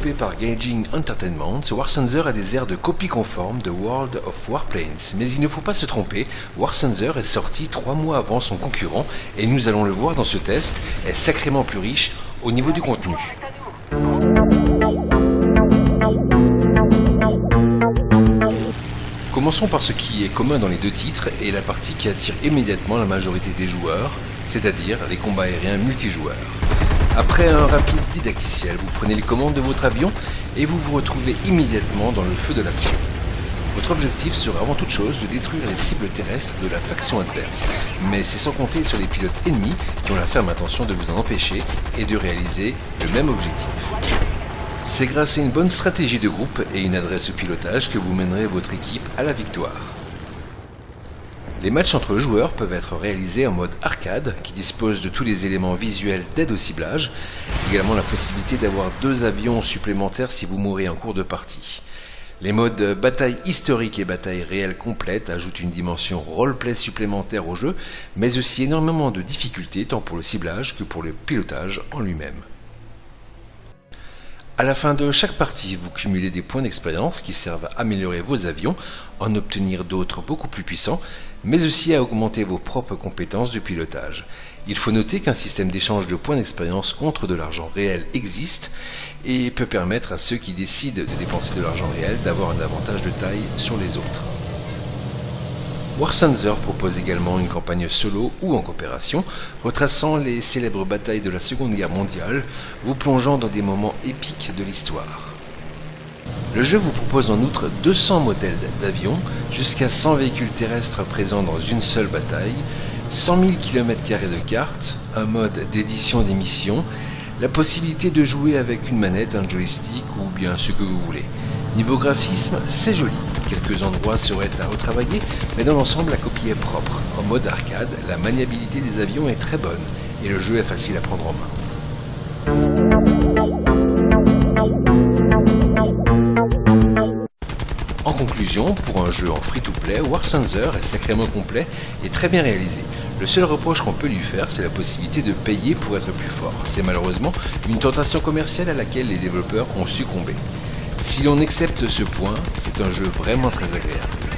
développé par Gaijin Entertainment, War Thunder a des airs de copie conforme de World of Warplanes. Mais il ne faut pas se tromper, War Thunder est sorti 3 mois avant son concurrent et nous allons le voir dans ce test, est sacrément plus riche au niveau du contenu. Commençons par ce qui est commun dans les deux titres et la partie qui attire immédiatement la majorité des joueurs, c'est-à-dire les combats aériens multijoueurs. Après un rapide didacticiel, vous prenez les commandes de votre avion et vous vous retrouvez immédiatement dans le feu de l'action. Votre objectif sera avant toute chose de détruire les cibles terrestres de la faction adverse, mais c'est sans compter sur les pilotes ennemis qui ont la ferme intention de vous en empêcher et de réaliser le même objectif. C'est grâce à une bonne stratégie de groupe et une adresse au pilotage que vous mènerez votre équipe à la victoire. Les matchs entre joueurs peuvent être réalisés en mode arcade, qui dispose de tous les éléments visuels d'aide au ciblage, également la possibilité d'avoir 2 avions supplémentaires si vous mourrez en cours de partie. Les modes bataille historique et bataille réelle complète ajoutent une dimension roleplay supplémentaire au jeu, mais aussi énormément de difficultés tant pour le ciblage que pour le pilotage en lui-même. À la fin de chaque partie, vous cumulez des points d'expérience qui servent à améliorer vos avions, en obtenir d'autres beaucoup plus puissants, mais aussi à augmenter vos propres compétences de pilotage. Il faut noter qu'un système d'échange de points d'expérience contre de l'argent réel existe et peut permettre à ceux qui décident de dépenser de l'argent réel d'avoir un avantage de taille sur les autres. War Thunder propose également une campagne solo ou en coopération, retraçant les célèbres batailles de la Seconde Guerre mondiale, vous plongeant dans des moments épiques de l'histoire. Le jeu vous propose en outre 200 modèles d'avions, jusqu'à 100 véhicules terrestres présents dans une seule bataille, 100 000 km² de cartes, un mode d'édition des missions, la possibilité de jouer avec une manette, un joystick ou bien ce que vous voulez. Niveau graphisme, c'est joli. Quelques endroits seraient à retravailler, mais dans l'ensemble, la copie est propre. En mode arcade, la maniabilité des avions est très bonne et le jeu est facile à prendre en main. En conclusion, pour un jeu en free-to-play, War Thunder est sacrément complet et très bien réalisé. Le seul reproche qu'on peut lui faire, c'est la possibilité de payer pour être plus fort. C'est malheureusement une tentation commerciale à laquelle les développeurs ont succombé. Si l'on accepte ce point, c'est un jeu vraiment très agréable.